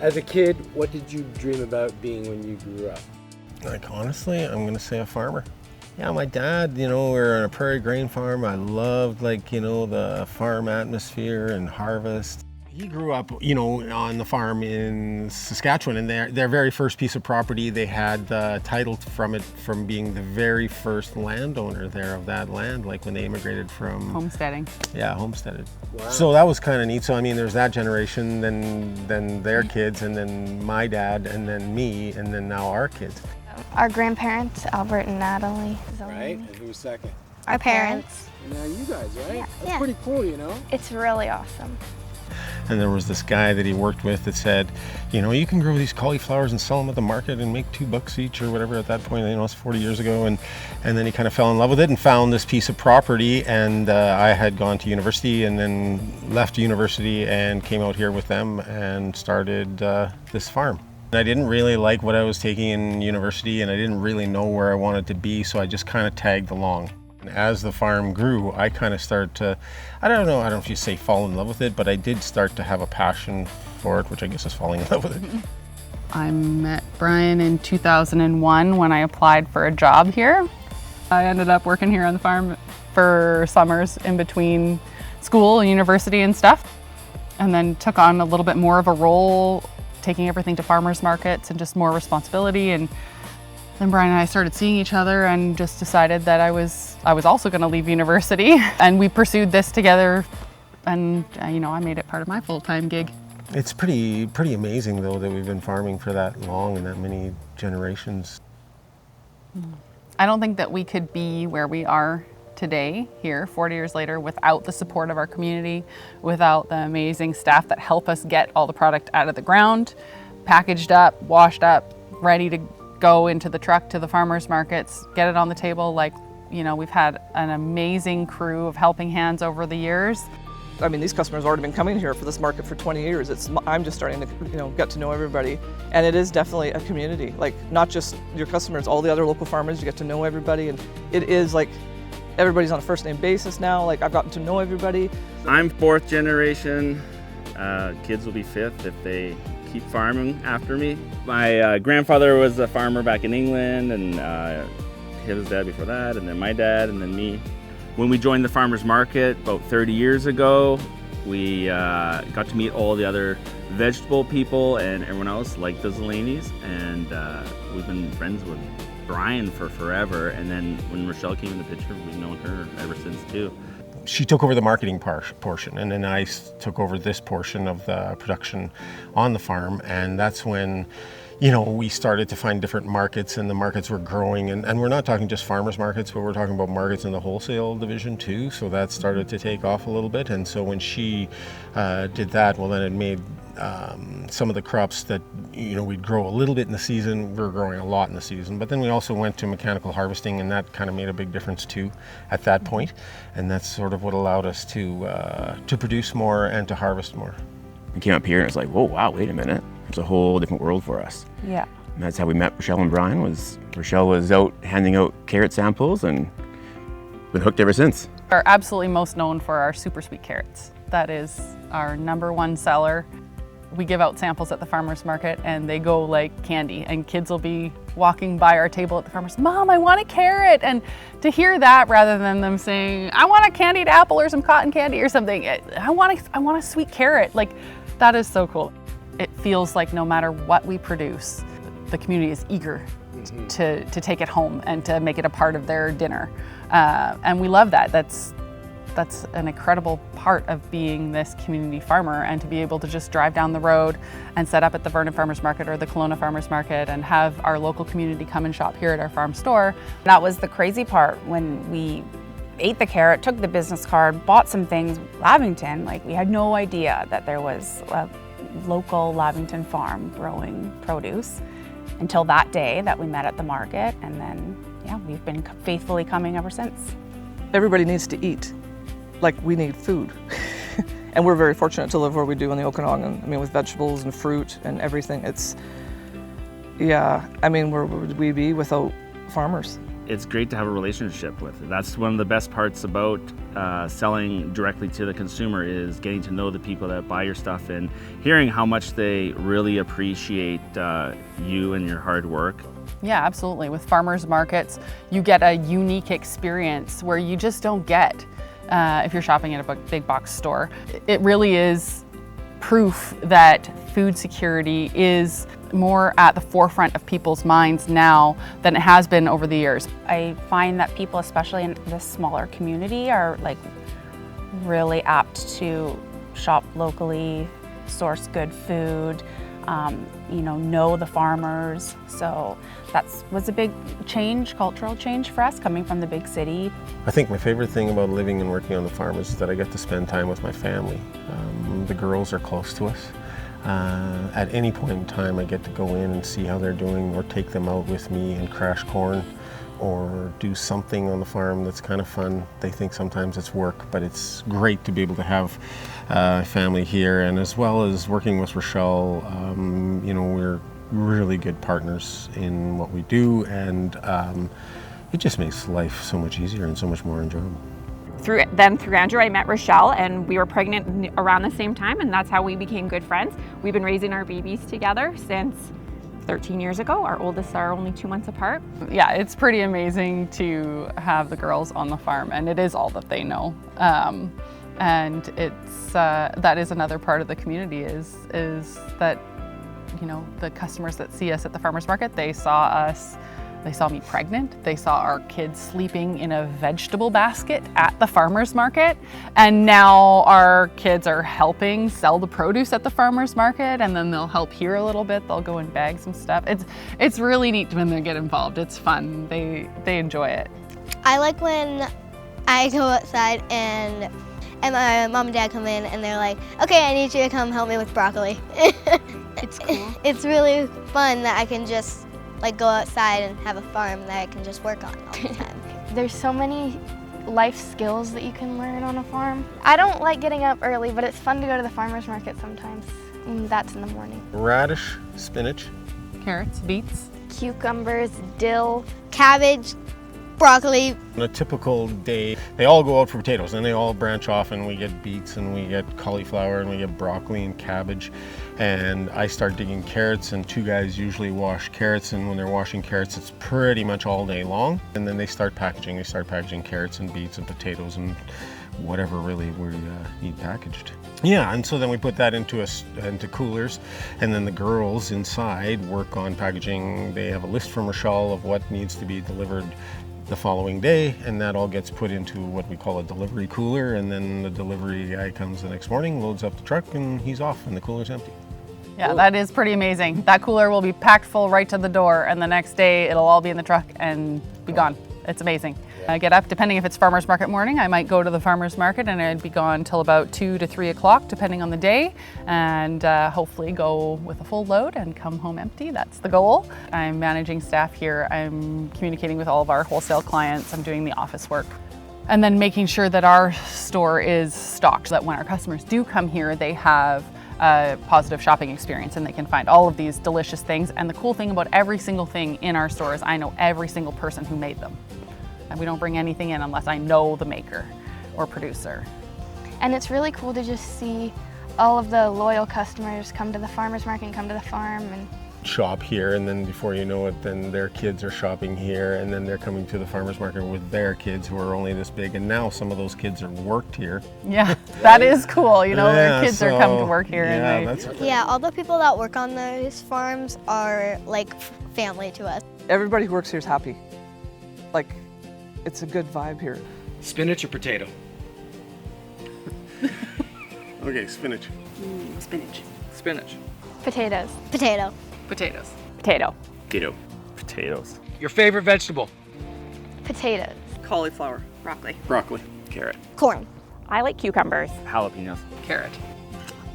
As a kid, what did you dream about being when you grew up? Like, honestly, I'm gonna say a farmer. Yeah, my dad, we were on a prairie grain farm. I loved, the farm atmosphere and harvest. He grew up, on the farm in Saskatchewan, and their very first piece of property, they had the title from it from being the very first landowner there of that land, like when they immigrated from... Homesteading. Yeah, homesteaded. Wow. So that was kind of neat. So, there's that generation, then their kids, and then my dad, and then me, and then now our kids. Our grandparents, Albert and Natalie. Zelaney. Right? And who's second? Our parents. And now you guys, right? Yeah. That's pretty cool, It's really awesome. And there was this guy that he worked with that said, you can grow these cauliflowers and sell them at the market and make $2 each or whatever at that point. It's 40 years ago. And then he kind of fell in love with it and found this piece of property. And I had gone to university and then left university and came out here with them and started this farm. I didn't really like what I was taking in university, and I didn't really know where I wanted to be, so I just kind of tagged along. And as the farm grew, I kind of started to, I don't know if you say fall in love with it, but I did start to have a passion for it, which I guess is falling in love with it. I met Brian in 2001 when I applied for a job here. I ended up working here on the farm for summers in between school and university and stuff, and then took on a little bit more of a role, taking everything to farmers markets and just more responsibility. And then Brian and I started seeing each other and just decided that I was also going to leave university, and we pursued this together, and I made it part of my full-time gig. It's pretty amazing though that we've been farming for that long and that many generations. I don't think that we could be where we are today here 40 years later without the support of our community, without the amazing staff that help us get all the product out of the ground, packaged up, washed up, ready to go into the truck to the farmers markets, get it on the table. We've had an amazing crew of helping hands over the years. These customers have already been coming here for this market for 20 years. I'm just starting to, get to know everybody. And it is definitely a community, not just your customers, all the other local farmers, you get to know everybody. And it is everybody's on a first name basis now. I've gotten to know everybody. I'm 4th generation. Kids will be 5th if they keep farming after me. My grandfather was a farmer back in England, and his dad before that, and then my dad, and then me. When we joined the farmers market about 30 years ago, we got to meet all the other vegetable people and everyone else, like the Zelaneys, and we've been friends with Brian for forever. And then when Rochelle came in the picture, we've known her ever since too. She took over the marketing portion, and then I took over this portion of the production on the farm, and that's when we started to find different markets, and the markets were growing, and we're not talking just farmers markets, but we're talking about markets in the wholesale division too, so that started to take off a little bit. And so when she did that, well, then it made some of the crops that we'd grow a little bit in the season, we were growing a lot in the season, but then we also went to mechanical harvesting, and that kind of made a big difference too at that point, and that's sort of what allowed us to produce more and to harvest more. We came up here and it's like, whoa, wow, wait a minute. It's a whole different world for us. Yeah. And that's how we met Rochelle and Brian. Rochelle was out handing out carrot samples and been hooked ever since. We're absolutely most known for our super sweet carrots. That is our #1 seller. We give out samples at the farmers market and they go like candy, and kids will be walking by our table at the farmers, Mom, I want a carrot. And to hear that rather than them saying, I want a candied apple or some cotton candy or something, I want a sweet carrot, that is so cool. It feels like no matter what we produce, the community is eager to take it home and to make it a part of their dinner. And we love that. That's an incredible part of being this community farmer, and to be able to just drive down the road and set up at the Vernon Farmers Market or the Kelowna Farmers Market and have our local community come and shop here at our farm store. That was the crazy part when we ate the carrot, took the business card, bought some things. Lavington, we had no idea that there was a local Lavington farm growing produce until that day that we met at the market, and then we've been faithfully coming ever since. Everybody needs to eat. We need food. And we're very fortunate to live where we do in the Okanagan. With vegetables and fruit and everything. Where would we be without farmers? it's great to have a relationship with. That's one of the best parts about selling directly to the consumer, is getting to know the people that buy your stuff and hearing how much they really appreciate you and your hard work. Yeah, absolutely. With farmers markets, you get a unique experience where you just don't get if you're shopping at a big box store. It really is proof that food security is more at the forefront of people's minds now than it has been over the years. I find that people, especially in this smaller community, are like really apt to shop locally, source good food, know the farmers. So that was a big change, cultural change for us coming from the big city. I think my favorite thing about living and working on the farm is that I get to spend time with my family. The girls are close to us. At any point in time, I get to go in and see how they're doing, or take them out with me and crash corn, or do something on the farm that's kind of fun. They think sometimes it's work, but it's great to be able to have family here. And as well as working with Rochelle, we're really good partners in what we do, and it just makes life so much easier and so much more enjoyable. Through Andrew, I met Rochelle, and we were pregnant around the same time, and that's how we became good friends. We've been raising our babies together since 13 years ago. Our oldest are only 2 months apart. Yeah, it's pretty amazing to have the girls on the farm, and it is all that they know. And it's that is another part of the community is that, the customers that see us at the farmers market, they saw me pregnant, they saw our kids sleeping in a vegetable basket at the farmers market, and now our kids are helping sell the produce at the farmers market, and then they'll help here a little bit, they'll go and bag some stuff. It's really neat when they get involved. It's fun. They enjoy it. I like when I go outside and my mom and dad come in and they're like, okay, I need you to come help me with broccoli. It's cool. It's really fun that I can just go outside and have a farm that I can just work on all the time. There's so many life skills that you can learn on a farm. I don't like getting up early, but it's fun to go to the farmer's market sometimes. That's in the morning. Radish, spinach, Carrots, beets. Cucumbers, dill. Cabbage, broccoli. On a typical day, they all go out for potatoes, and they all branch off, and we get beets, and we get cauliflower, and we get broccoli and cabbage. And I start digging carrots, and two guys usually wash carrots, and when they're washing carrots, it's pretty much all day long. And then they start packaging. They start packaging carrots and beets and potatoes and whatever really we need packaged. Yeah, and so then we put that into coolers, and then the girls inside work on packaging. They have a list from Rochelle of what needs to be delivered the following day, and that all gets put into what we call a delivery cooler, and then the delivery guy comes the next morning, loads up the truck, and he's off, and the cooler's empty. Yeah, that is pretty amazing. That cooler will be packed full right to the door, and the next day it'll all be in the truck and be gone. It's amazing. I get up, depending if it's farmer's market morning, I might go to the farmer's market and I'd be gone till about 2 to 3 o'clock, depending on the day, and hopefully go with a full load and come home empty. That's the goal. I'm managing staff here. I'm communicating with all of our wholesale clients. I'm doing the office work. And then making sure that our store is stocked so that when our customers do come here, they have a positive shopping experience and they can find all of these delicious things. And the cool thing about every single thing in our store is I know every single person who made them. And we don't bring anything in unless I know the maker or producer. And it's really cool to just see all of the loyal customers come to the farmer's market and come to the farm and shop here, and then before you know it, then their kids are shopping here, and then they're coming to the farmer's market with their kids who are only this big, and now some of those kids are worked here. Yeah, that is cool. Their kids are coming to work here. Yeah, all the people that work on those farms are like family to us. Everybody who works here is happy. It's a good vibe here. Spinach or potato? Okay, spinach. Spinach. Spinach. potatoes. Potato. Potatoes. Potato. Potato. Potatoes. Your favorite vegetable? Potatoes. Cauliflower. Broccoli. Broccoli. Carrot. Corn. I like cucumbers. Jalapenos. Carrot.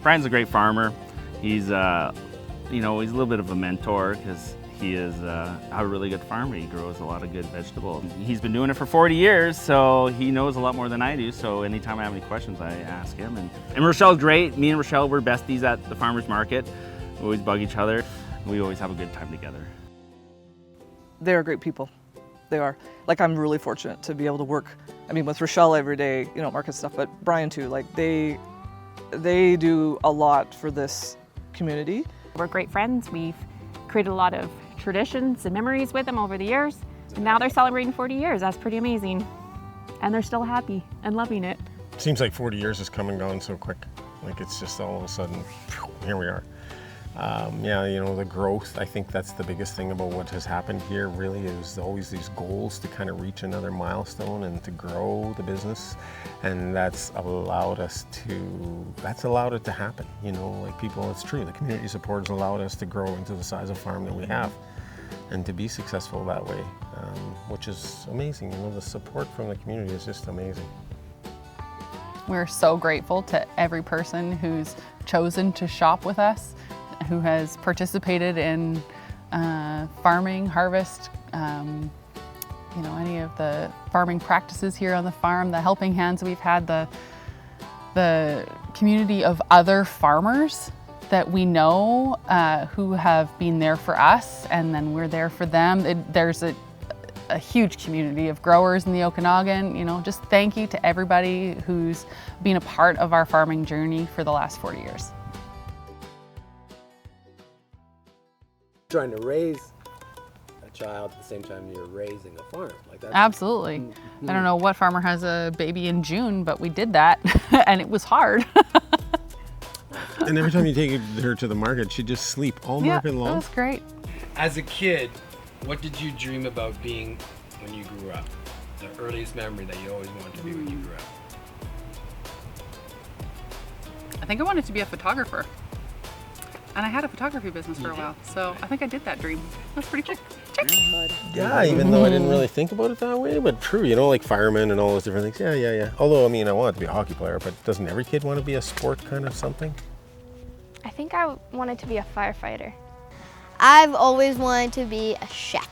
Brian's a great farmer. He's, he's a little bit of a mentor because he is a really good farmer. He grows a lot of good vegetables. He's been doing it for 40 years, so he knows a lot more than I do. So anytime I have any questions, I ask him. And Rochelle's great. Me and Rochelle, we're besties at the farmer's market. We always bug each other. We always have a good time together. They're great people. They are. Like, I'm really fortunate to be able to work, I mean, with Rochelle every day, you know, market stuff, but Brian too. Like, they do a lot for this community. We're great friends. We've created a lot of traditions and memories with them over the years. And now they're celebrating 40 years. That's pretty amazing. And they're still happy and loving it. Seems like 40 years has come and gone so quick. Like, it's just all of a sudden, here we are. Yeah, you know, the growth, I think that's the biggest thing about what has happened here really is always these goals to kind of reach another milestone and to grow the business. And that's allowed it to happen. You know, like people, it's true, the community support has allowed us to grow into the size of farm that we have and to be successful that way, which is amazing. You know, the support from the community is just amazing. We're so grateful to every person who's chosen to shop with us, who has participated in farming, harvest, you know, any of the farming practices here on the farm, the helping hands we've had, the community of other farmers that we know who have been there for us, and then we're there for them. There's a huge community of growers in the Okanagan. You know, just thank you to everybody who's been a part of our farming journey for the last 40 years. Trying to raise a child at the same time you're raising a farm. Like that's Absolutely. I don't know what farmer has a baby in June, but we did that and it was hard. And every time you take her to the market, she'd just sleep all market long. That was great. As a kid, what did you dream about being when you grew up? The earliest memory that you always wanted to be when you grew up? I think I wanted to be a photographer. And I had a photography business for a while, so I think I did that dream. That's pretty cool. Check. Yeah, even though I didn't really think about it that way, but true, you know, like firemen and all those different things. Yeah. Although, I mean, I wanted to be a hockey player, but doesn't every kid want to be a sport kind of something? I think I wanted to be a firefighter. I've always wanted to be a chef.